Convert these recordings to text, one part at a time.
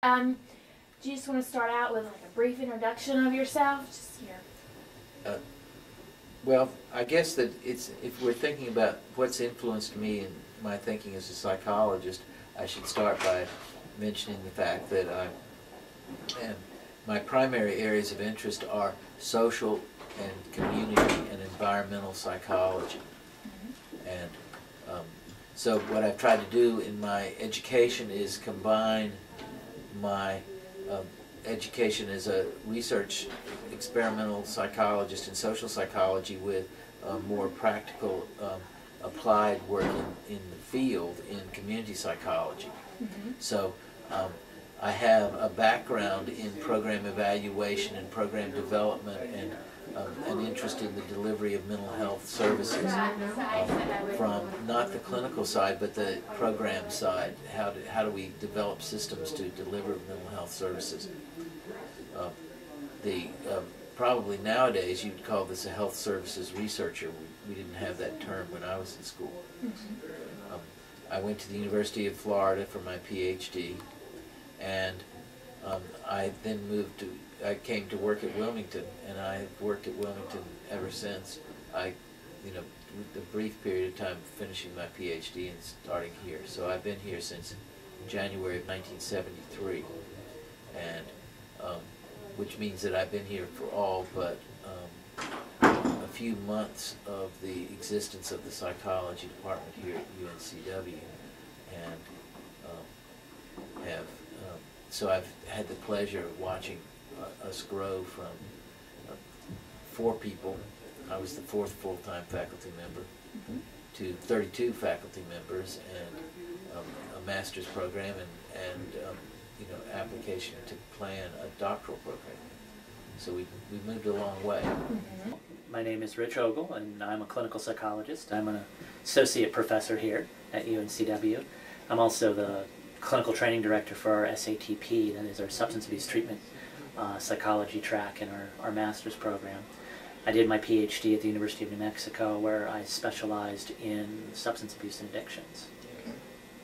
Do you just want to start out with like a brief introduction of yourself? Just here. Well, I guess that if we're thinking about what's influenced me in my thinking as a psychologist, I should start by mentioning the fact that my primary areas of interest are social and community and environmental psychology. And so what I've tried to do in my education is combine my education as a research experimental psychologist in social psychology with more practical applied work in the field in community psychology. So I have a background in program evaluation and program development and an interest in the delivery of mental health services from not the clinical side but the program side. How do we develop systems to deliver mental health services? Probably nowadays you'd call this a health services researcher. We didn't have that term when I was in school. I went to the University of Florida for my PhD, and I then I came to work at Wilmington, and I've worked at Wilmington ever since. With a brief period of time finishing my PhD and starting here. So I've been here since January of 1973, and which means that I've been here for all but a few months of the existence of the psychology department here at UNCW, and so I've had the pleasure of watching us grow from 4 people. I was the 4th full-time faculty member, to 32 faculty members and a master's program and application to plan a doctoral program. So we moved a long way. My name is Rich Ogle, and I'm a clinical psychologist. I'm an associate professor here at UNCW. I'm also the clinical training director for our SATP, that is our substance abuse treatment psychology track in our master's program. I did my PhD at the University of New Mexico, where I specialized in substance abuse and addictions.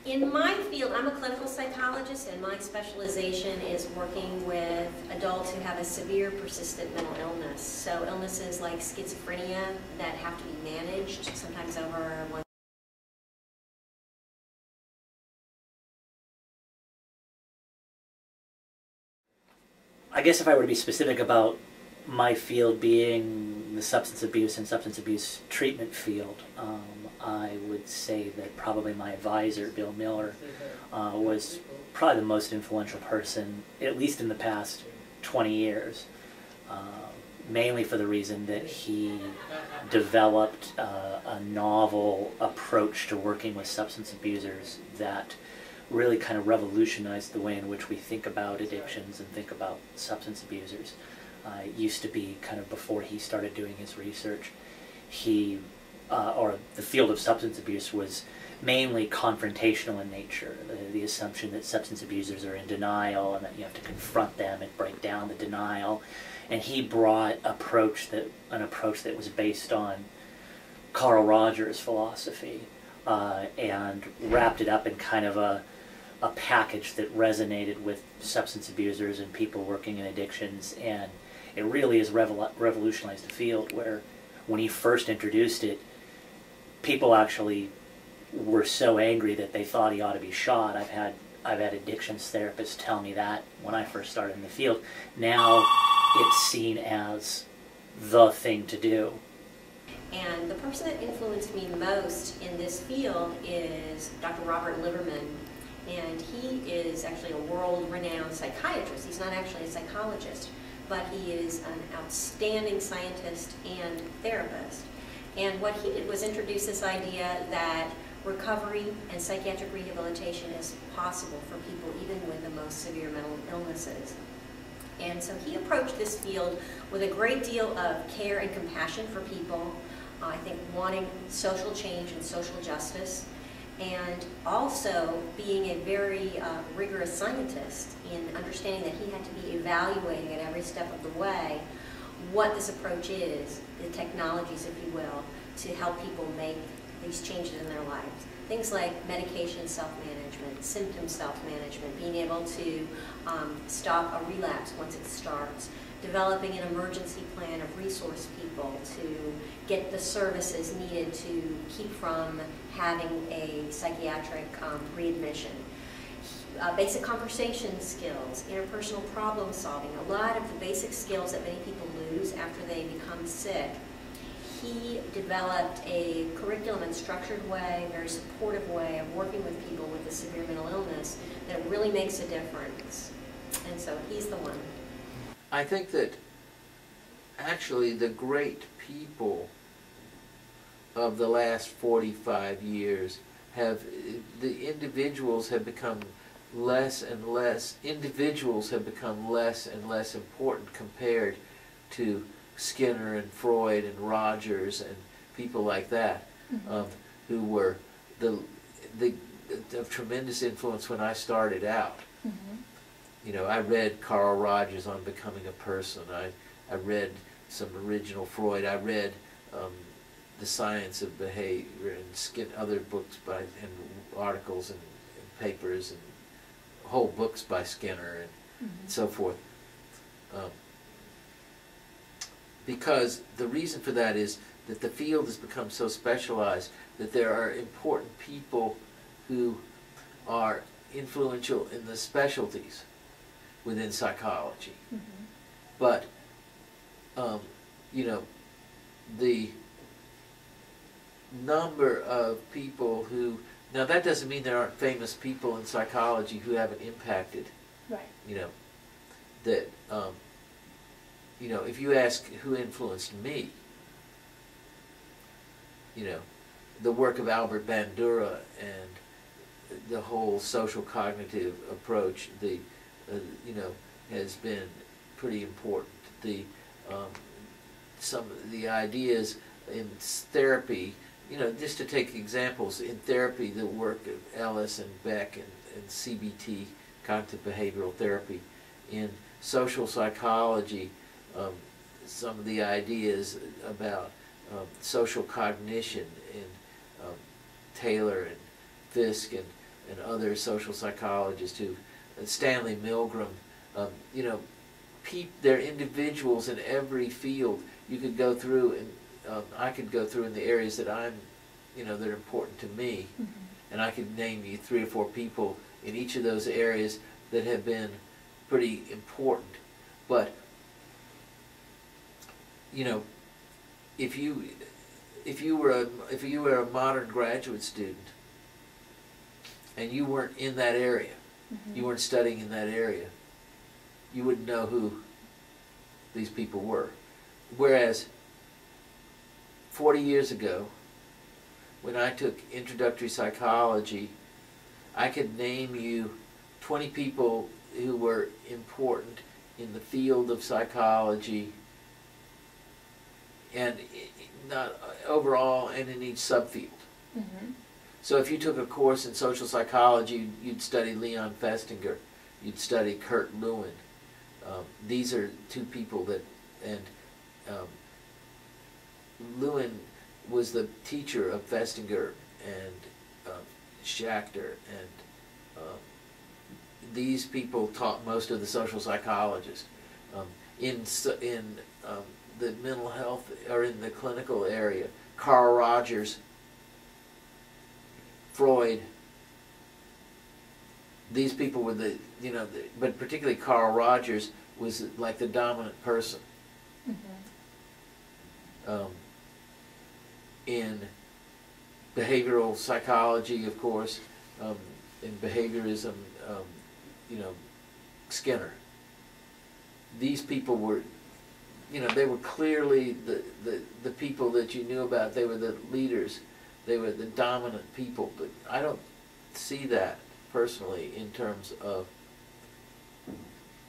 In my field, I'm a clinical psychologist, and my specialization is working with adults who have a severe persistent mental illness. So illnesses like schizophrenia that have to be managed, sometimes over one. I guess if I were to be specific about my field being the substance abuse and substance abuse treatment field, I would say that probably my advisor, Bill Miller, was probably the most influential person, at least in the past 20 years, mainly for the reason that he developed a novel approach to working with substance abusers that really kind of revolutionized the way in which we think about addictions and think about substance abusers. It used to be kind of before he started doing his research, or the field of substance abuse was mainly confrontational in nature. The assumption that substance abusers are in denial and that you have to confront them and break down the denial. And he brought an approach that was based on Carl Rogers' philosophy and wrapped it up in kind of a package that resonated with substance abusers and people working in addictions. And it really has revolutionized the field, where when he first introduced it, people actually were so angry that they thought he ought to be shot. I've had addictions therapists tell me that when I first started in the field. Now it's seen as the thing to do. And the person that influenced me most in this field is Dr. Robert Liverman. And he is actually a world-renowned psychiatrist. He's not actually a psychologist, but he is an outstanding scientist and therapist. And what he did was introduce this idea that recovery and psychiatric rehabilitation is possible for people even with the most severe mental illnesses. And so he approached this field with a great deal of care and compassion for people, I think wanting social change and social justice, and also being a very rigorous scientist in understanding that he had to be evaluating at every step of the way what this approach is, the technologies, if you will, to help people make these changes in their lives. things like medication self-management, symptom self-management, being able to stop a relapse once it starts, developing an emergency plan of resource people to get the services needed to keep from having a psychiatric readmission. Basic conversation skills, interpersonal problem solving, a lot of the basic skills that many people lose after they become sick. He developed a curriculum and structured way, very supportive way of working with people with a severe mental illness that really makes a difference. And so he's the one. I think that actually the great people of the last 45 years have, the individuals have become less and less, individuals have become less and less important compared to Skinner and Freud and Rogers and people like that, who were of tremendous influence when I started out. You know, I read Carl Rogers on Becoming a Person. I read some original Freud. I read The Science of Behavior and other books by, and articles and papers and whole books by Skinner and so forth. Because the reason for that is that the field has become so specialized that there are important people who are influential in the specialties within psychology. But, you know, the number of people who, now that doesn't mean there aren't famous people in psychology who haven't impacted, Right. you know, that, you know, if you ask who influenced me, you know, the work of Albert Bandura and the whole social cognitive approach, the you know, has been pretty important. The some of the ideas in therapy, you know, just to take examples, in therapy, the work of Ellis and Beck and CBT, cognitive behavioral therapy, in social psychology, some of the ideas about social cognition in Taylor and Fisk and other social psychologists who, Stanley Milgram, you know, they're individuals in every field. You could go through, and I could go through in the areas that I'm, you know, that are important to me, and I could name you 3 or 4 people in each of those areas that have been pretty important. But, you know, if you were a modern graduate student and you weren't in that area, you weren't studying in that area, you wouldn't know who these people were. Whereas 40 years ago, when I took introductory psychology, I could name you 20 people who were important in the field of psychology, and not overall, and in each subfield. So if you took a course in social psychology, you'd study Leon Festinger, you'd study Kurt Lewin. These are 2 people that, and Lewin was the teacher of Festinger and Schachter, and these people taught most of the social psychologists. In the mental health, or in the clinical area, Carl Rogers, Freud, these people were the, you know, but particularly Carl Rogers was like the dominant person. In behavioral psychology, of course, in behaviorism, you know, Skinner. These people were, you know, they were clearly the people that you knew about. They were the leaders. They were the dominant people. But I don't see that personally in terms of,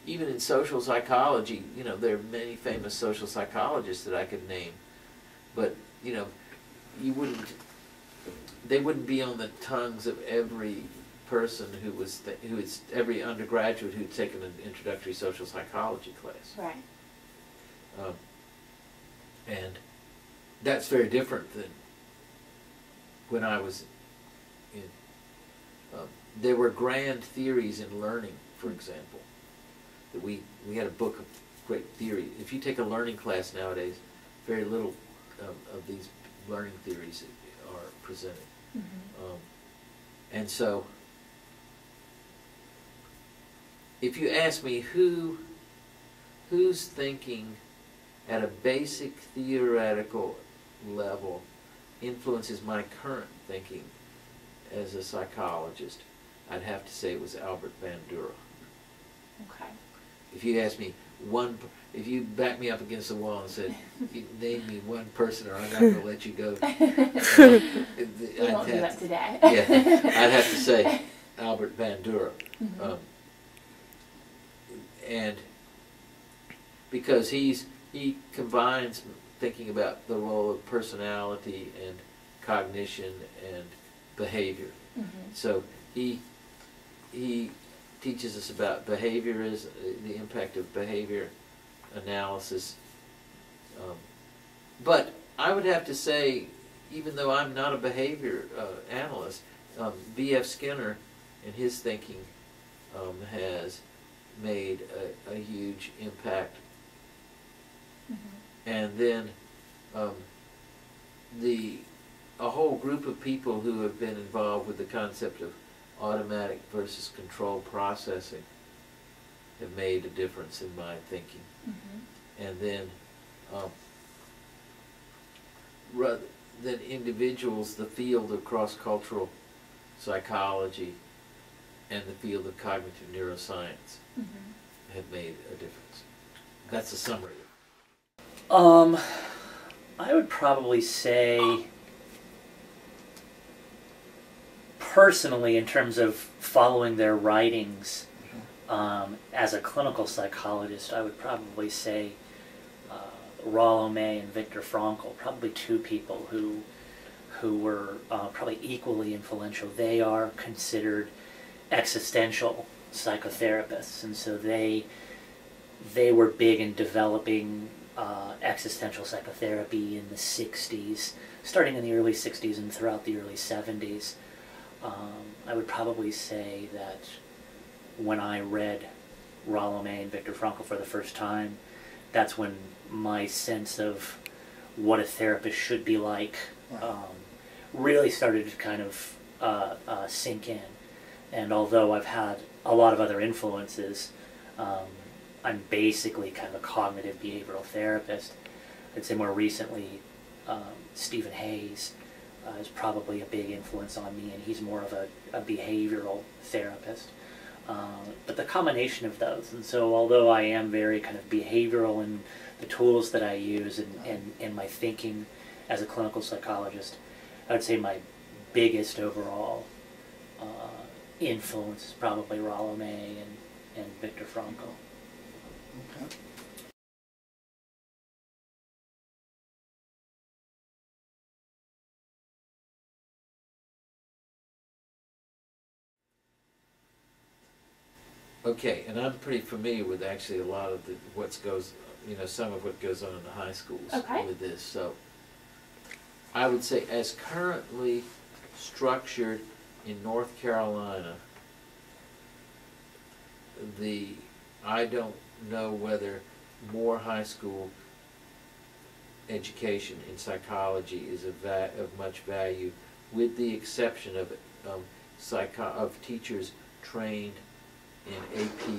even in social psychology, you know, there are many famous social psychologists that I could name. But, you know, they wouldn't be on the tongues of every person who is every undergraduate who'd taken an introductory social psychology class. Right. And that's very different than when I was there were grand theories in learning, for example. That we had a book of great theory. If you take a learning class nowadays, very little of these learning theories are presented. And so, if you ask me who's thinking at a basic theoretical level influences my current thinking as a psychologist, I'd have to say it was Albert Bandura. Okay. If you ask me if you back me up against the wall and said, name me one person or I'm not going to let you go. We won't do that today. Yeah, I'd have to say Albert Bandura. And because he combines thinking about the role of personality and cognition and behavior. So he teaches us about behaviorism, the impact of behavior analysis. But I would have to say, even though I'm not a behavior analyst, B.F. Skinner and his thinking has made a huge impact. And then a whole group of people who have been involved with the concept of automatic versus control processing have made a difference in my thinking. And then rather than individuals, the field of cross-cultural psychology and the field of cognitive neuroscience have made a difference. That's a summary. I would probably say, personally, in terms of following their writings, as a clinical psychologist, I would probably say Rollo May and Viktor Frankl, probably two people who were probably equally influential. They are considered existential psychotherapists, and so they were big in developing existential psychotherapy in the 60s, starting in the early 60s and throughout the early 70s. I would probably say that when I read Rollo May and Viktor Frankl for the first time, that's when my sense of what a therapist should be like really started to kind of sink in. And although I've had a lot of other influences, I'm basically kind of a cognitive behavioral therapist. I'd say more recently, Stephen Hayes is probably a big influence on me, and he's more of a behavioral therapist. But the combination of those, and so although I am very kind of behavioral in the tools that I use and my thinking as a clinical psychologist, I would say my biggest overall influence is probably Rollo May and Viktor Frankl. Okay. Okay, and I'm pretty familiar with actually a lot of some of what goes on in the high schools with this. So I would say, as currently structured in North Carolina, I don't know whether more high school education in psychology is of much value, with the exception of teachers trained in AP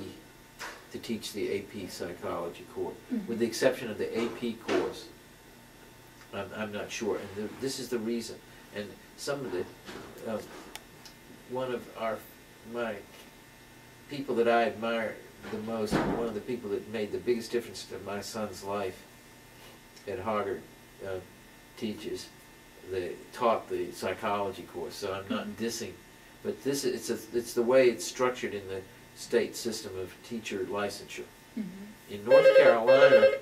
to teach the AP psychology course. With the exception of the AP course, I'm not sure, and this is the reason. And some of one of my people that I admire the most, one of the people that made the biggest difference to my son's life at Harvard, taught the psychology course. So I'm not dissing, but it's the way it's structured in the state system of teacher licensure. In North Carolina,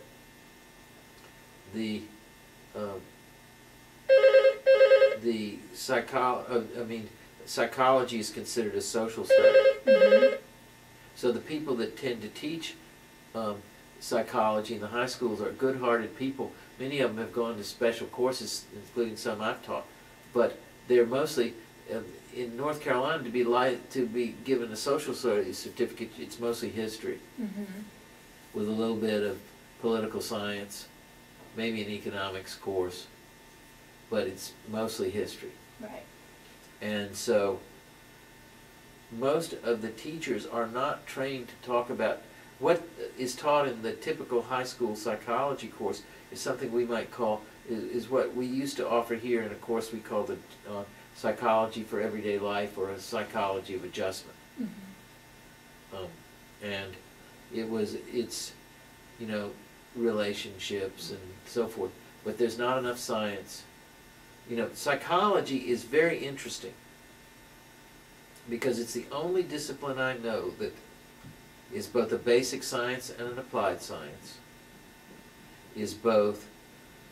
psychology is considered a social study. So the people that tend to teach psychology in the high schools are good-hearted people. Many of them have gone to special courses, including some I've taught, but they're mostly in North Carolina, to be given a social studies certificate, it's mostly history, with a little bit of political science, maybe an economics course, but it's mostly history. Right. And so most of the teachers are not trained to talk about what is taught in the typical high school psychology course is something we might call, is what we used to offer here in a course we called it Psychology for Everyday Life, or a Psychology of Adjustment. And it's, you know, relationships and so forth, but there's not enough science. You know, psychology is very interesting because it's the only discipline I know that is both a basic science and an applied science, is both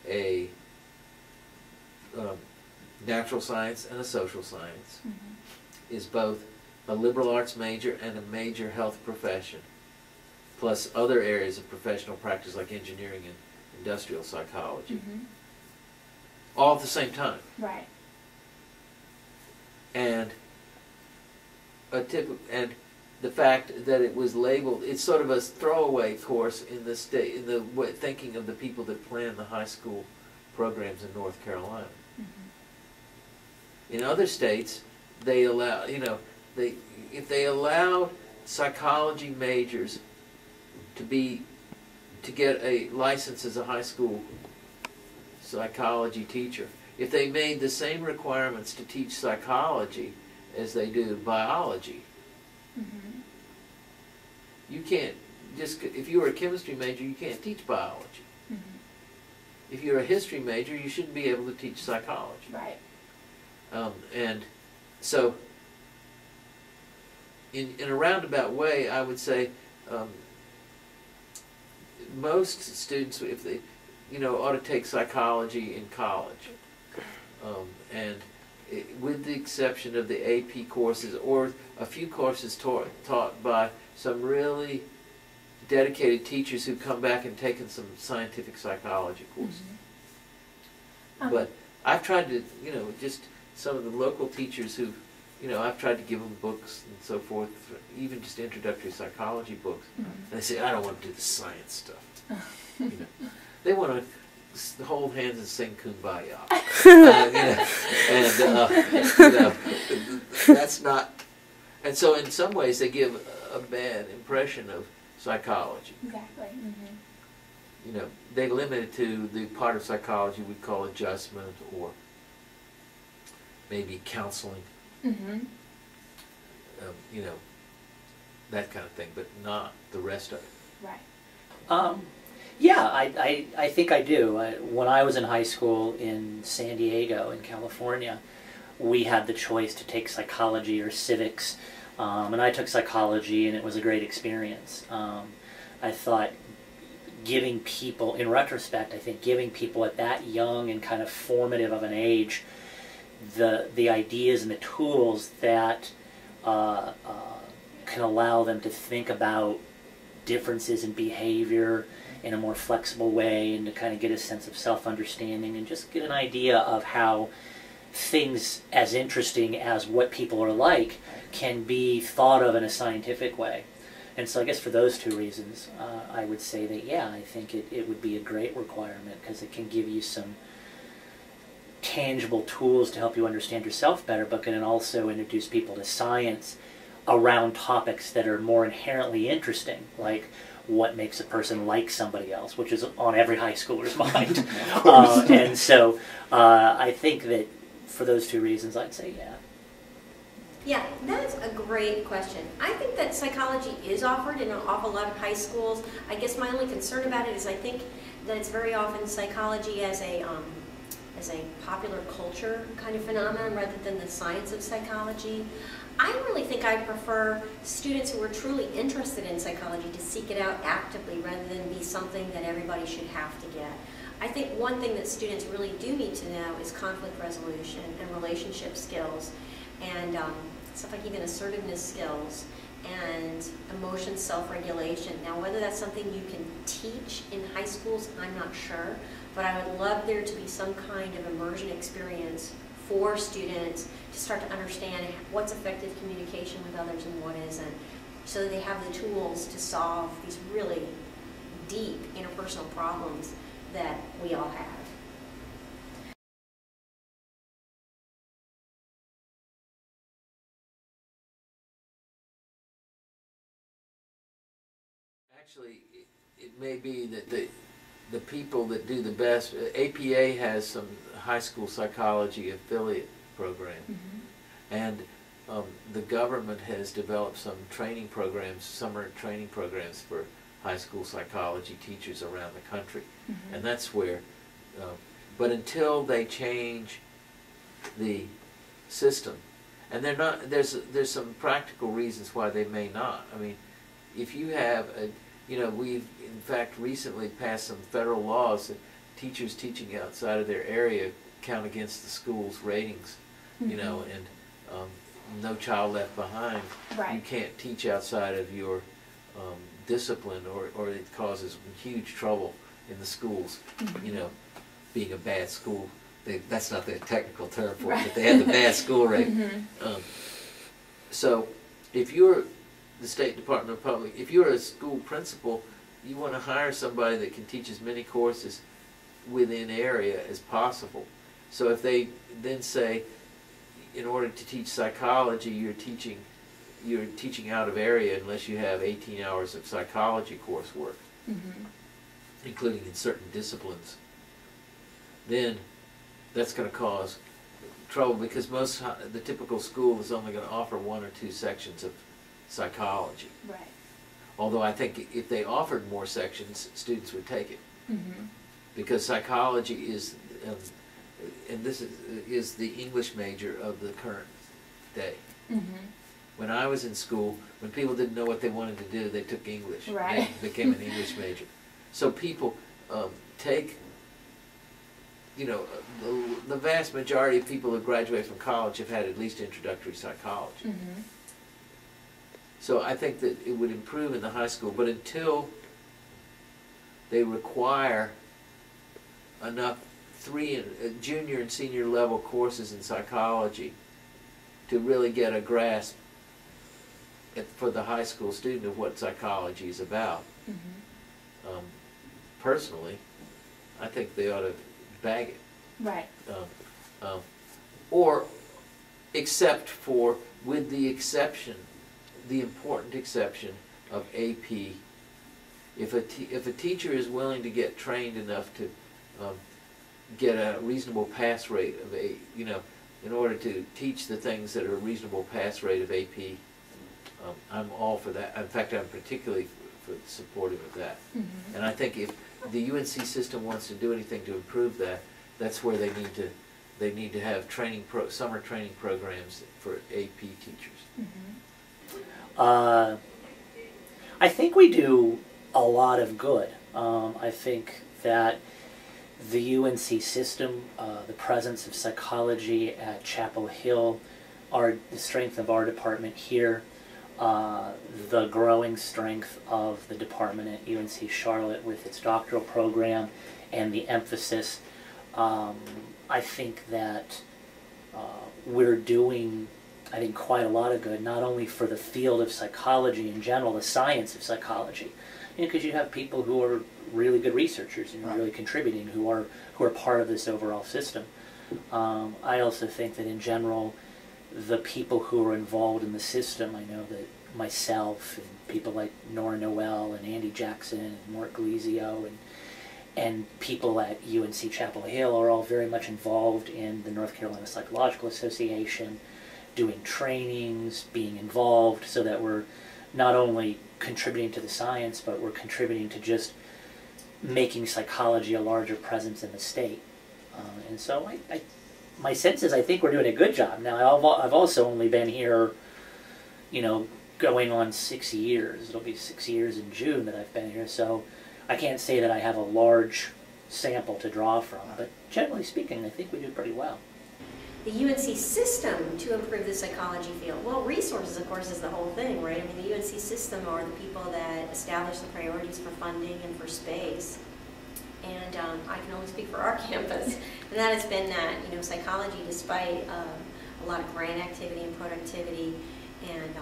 a natural science and a social science, is both a liberal arts major and a major health profession, plus other areas of professional practice like engineering and industrial psychology, all at the same time. Right. And and the fact that it was labeled, it's sort of a throwaway course in the state, in the thinking of the people that plan the high school programs in North Carolina. In other states, they allow, you know, if they allow psychology majors to get a license as a high school psychology teacher, if they made the same requirements to teach psychology as they do biology, you can't just, if you were a chemistry major, you can't teach biology. If you're a history major, you shouldn't be able to teach psychology. Right. And so, in a roundabout way, I would say most students, if they, you know, ought to take psychology in college, with the exception of the AP courses or a few courses taught by some really dedicated teachers who come back and taken some scientific psychology courses. But I've tried to, you know, just some of the local teachers who, you know, I've tried to give them books and so forth, even just introductory psychology books, and they say, I don't want to do the science stuff. You know, they want to hold hands and sing Kumbaya. You know, that's not. And so, in some ways, they give a bad impression of psychology. Exactly. You know, they limit it to the part of psychology we call adjustment or maybe counseling. You know, that kind of thing, but not the rest of it. Right. Yeah, I think I do. When I was in high school in San Diego in California, we had the choice to take psychology or civics, and I took psychology, and it was a great experience. I thought giving people, in retrospect, I think giving people at that young and kind of formative of an age the ideas and the tools that can allow them to think about differences in behavior in a more flexible way, and to kind of get a sense of self-understanding and just get an idea of how things as interesting as what people are like can be thought of in a scientific way. And so I guess for those two reasons, I would say that, yeah, I think it would be a great requirement, because it can give you some tangible tools to help you understand yourself better, but can also introduce people to science around topics that are more inherently interesting, like what makes a person like somebody else, which is on every high schooler's mind. And so I think that for those two reasons, I'd say yeah. Yeah, that's a great question. I think that psychology is offered in an awful lot of high schools. I guess my only concern about it is I think that it's very often psychology as a popular culture kind of phenomenon rather than the science of psychology. I really think I prefer students who are truly interested in psychology to seek it out actively rather than be something that everybody should have to get. I think one thing that students really do need to know is conflict resolution and relationship skills, and stuff like even assertiveness skills and emotion self-regulation. Now, whether that's something you can teach in high schools, I'm not sure, but I would love there to be some kind of immersion experience for students to start to understand what's effective communication with others and what isn't, so that they have the tools to solve these really deep interpersonal problems that we all have. Actually, it may be that the people that do the best, APA has some high school psychology affiliate program, and the government has developed some training programs, summer training programs for high school psychology teachers around the country, and that's where, but until they change the system, and they're not, there's some practical reasons why they may not. I mean, if you have a, you know, we've in fact recently passed some federal laws that teachers teaching outside of their area count against the school's ratings, you know, and No Child Left Behind. Right. You can't teach outside of your discipline, or it causes huge trouble in the schools, you know, being a bad school. That's not the technical term for it, but they have the bad school rate. So if you're the State Department of Public, if you're a school principal, you want to hire somebody that can teach as many courses within area as possible. So if they then say, in order to teach psychology, you're teaching out of area unless you have 18 hours of psychology coursework, including in certain disciplines, then that's going to cause trouble, because the typical school is only going to offer 1 or 2 sections of psychology. Right. Although I think if they offered more sections, students would take it, because psychology is, and this is the English major of the current day. When I was in school, when people didn't know what they wanted to do, they took English. Right. They became an English major. So people take, you know, the vast majority of people who graduate from college have had at least introductory psychology. So I think that it would improve in the high school, but until they require enough junior and senior level courses in psychology to really get a grasp for the high school student of what psychology is about, personally, I think they ought to bag it. Right. Or except for, with the exception, the important exception of AP. If a teacher is willing to get trained enough to get a reasonable pass rate of you know, in order to teach the things that are a reasonable pass rate of AP, I'm all for that. In fact, I'm particularly supportive of that. And I think if the UNC system wants to do anything to improve that, that's where they need to have summer training programs for AP teachers. I think we do a lot of good. I think that the UNC system, the presence of psychology at Chapel Hill, the strength of our department here, the growing strength of the department at UNC Charlotte with its doctoral program and the emphasis, I think that we're doing, I think, quite a lot of good, not only for the field of psychology in general, the science of psychology, because you have people who are really good researchers and really contributing, who are part of this overall system. I also think that in general, the people who are involved in the system, I know that myself and people like Nora Noel and Andy Jackson and Mark Galizio and people at UNC Chapel Hill are all very much involved in the North Carolina Psychological Association, doing trainings, being involved, so that we're not only contributing to the science, but we're contributing to just making psychology a larger presence in the state. And so my sense is I think we're doing a good job. Now, I've also only been here, you know, going on 6 years. It'll be 6 years in June that I've been here, so I can't say that I have a large sample to draw from, but generally speaking, I think we do pretty well. The UNC system to improve the psychology field. Well, resources, of course, is the whole thing, right? I mean, the UNC system are the people that establish the priorities for funding and for space. and I can only speak for our campus, and that has been that, you know, psychology, despite a lot of grant activity and productivity and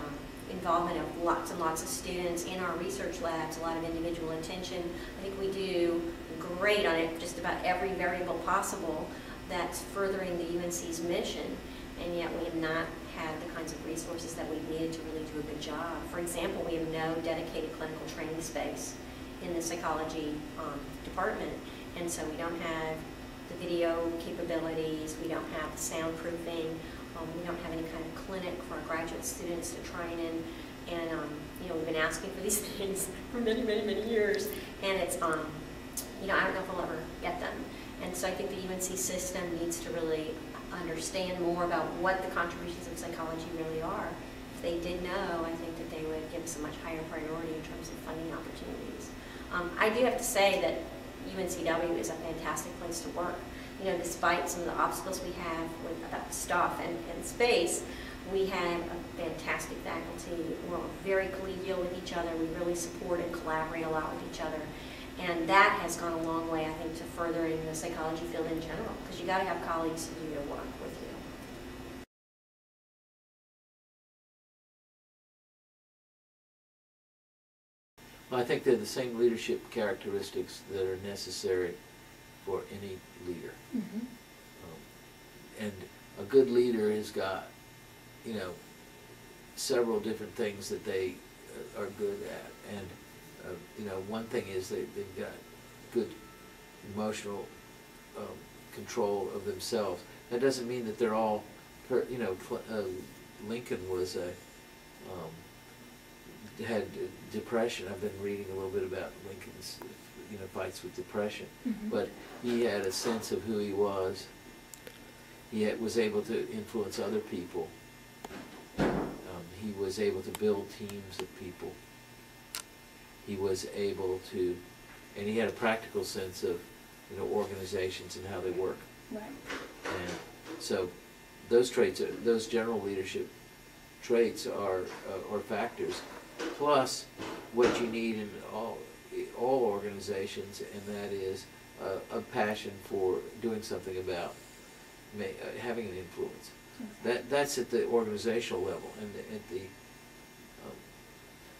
involvement of lots and lots of students in our research labs, a lot of individual attention. I think we do great on it, just about every variable possible that's furthering the UNC's mission, and yet we have not had the kinds of resources that we needed to really do a good job. For example, we have no dedicated clinical training space in the psychology department, and so we don't have the video capabilities, we don't have the soundproofing, we don't have any kind of clinic for our graduate students to train in, and you know, we've been asking for these things for many, many, many years, and it's you know, I don't know if we'll ever get them. And so I think the UNC system needs to really understand more about what the contributions of psychology really are. If they did know, I think that they would give us a much higher priority in terms of funding opportunities. I do have to say that UNCW is a fantastic place to work. You know, despite some of the obstacles we have with about stuff and space, we have a fantastic faculty. We're very collegial with each other. We really support and collaborate a lot with each other. And that has gone a long way, I think, to furthering the psychology field in general, because you got to have colleagues who do your work with you. Well, I think they're the same leadership characteristics that are necessary for any leader. Mm-hmm. And a good leader has got, you know, several different things that they are good at. And you know, one thing is they've got good emotional control of themselves. That doesn't mean that they're all, you know, Lincoln was had depression. I've been reading a little bit about Lincoln's, you know, fights with depression. Mm-hmm. But he had a sense of who he was. He was able to influence other people. He was able to build teams of people. He was able to, and he had a practical sense of, you know, organizations and how they work. Right. And so those traits, those general leadership traits are factors, plus what you need in all organizations, and that is a passion for doing something about having an influence. Okay. That's at the organizational level, and at the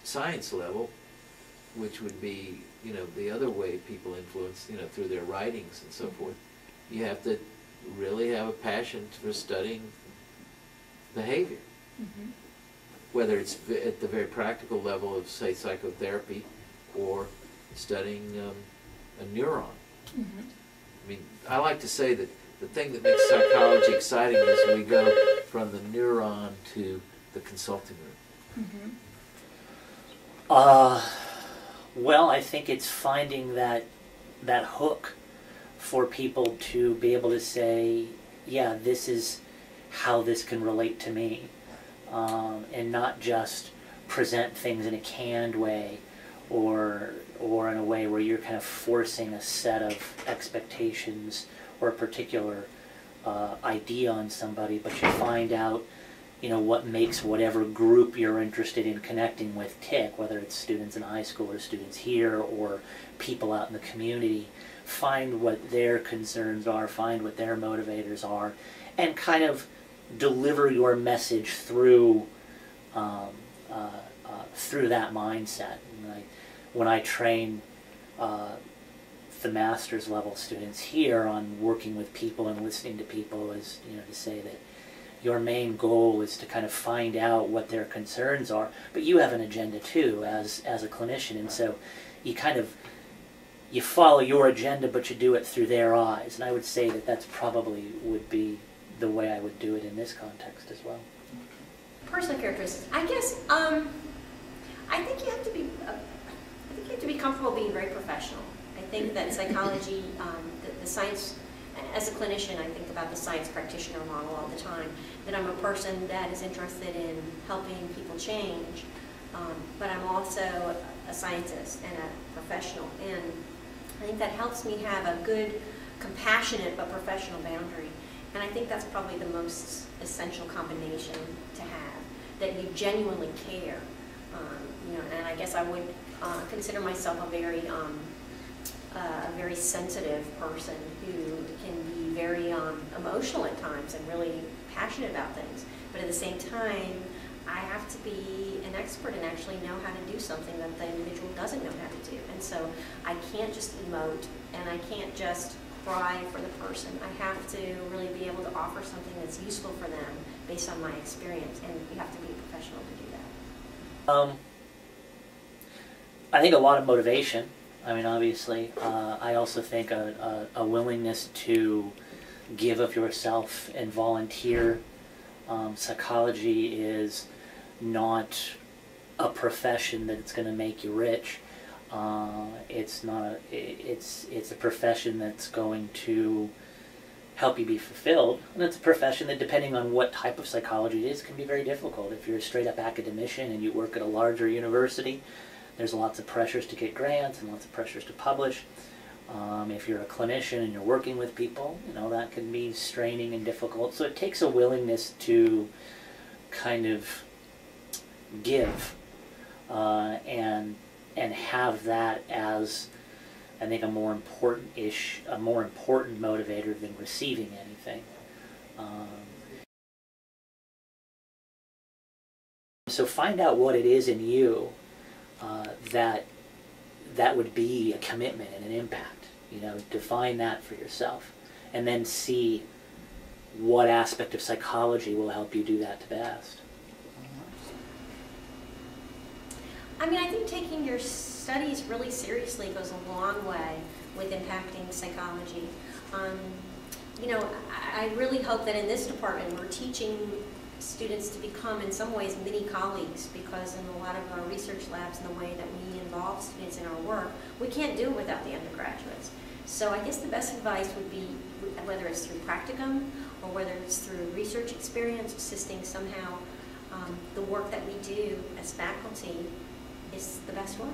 science level, which would be, you know, the other way people influence, you know, through their writings and so forth. You have to really have a passion for studying behavior. Mm-hmm. Whether it's at the very practical level of, say, psychotherapy, or studying a neuron. Mm-hmm. I mean, I like to say that the thing that makes psychology exciting is we go from the neuron to the consulting room. Mm-hmm. Well, I think it's finding that hook for people to be able to say, yeah, this is how this can relate to me, and not just present things in a canned way, or in a way where you're kind of forcing a set of expectations or a particular idea on somebody, but you find out, you know, what makes whatever group you're interested in connecting with tick, whether it's students in high school or students here or people out in the community. Find what their concerns are, find what their motivators are, and kind of deliver your message through through that mindset. And when I train the master's level students here on working with people and listening to people, is, you know, to say that your main goal is to kind of find out what their concerns are, but you have an agenda too as a clinician, and so you follow your agenda, but you do it through their eyes. And I would say that that's probably would be the way I would do it in this context as well. Personal characteristics, I guess. I think you have to be comfortable being very professional. I think that psychology, the science. As a clinician, I think about the science practitioner model all the time, that I'm a person that is interested in helping people change, but I'm also a scientist and a professional, and I think that helps me have a good, compassionate but professional boundary, and I think that's probably the most essential combination to have, that you genuinely care, you know, and I guess I would consider myself a very a very sensitive person who can be very emotional at times and really passionate about things. But at the same time, I have to be an expert and actually know how to do something that the individual doesn't know how to do. And so I can't just emote, and I can't just cry for the person. I have to really be able to offer something that's useful for them based on my experience, and you have to be a professional to do that. I think a lot of motivation. I mean, obviously, I also think a willingness to give of yourself and volunteer. Psychology is not a profession that's going to make you rich. It's not. It's a profession that's going to help you be fulfilled, and it's a profession that, depending on what type of psychology it is, can be very difficult. If you're a straight-up academician and you work at a larger university, there's lots of pressures to get grants and lots of pressures to publish. If you're a clinician and you're working with people, you know, that can be straining and difficult. So it takes a willingness to kind of give and have that as, I think, a more important motivator than receiving anything. So find out what it is in you that would be a commitment and an impact. You know, define that for yourself, and then see what aspect of psychology will help you do that to best. I mean, I think taking your studies really seriously goes a long way with impacting psychology. You know, I really hope that in this department we're teaching students to become, in some ways, mini colleagues, because in a lot of our research labs and the way that we involve students in our work, we can't do it without the undergraduates. So I guess the best advice would be, whether it's through practicum or whether it's through research experience, assisting somehow, the work that we do as faculty is the best one.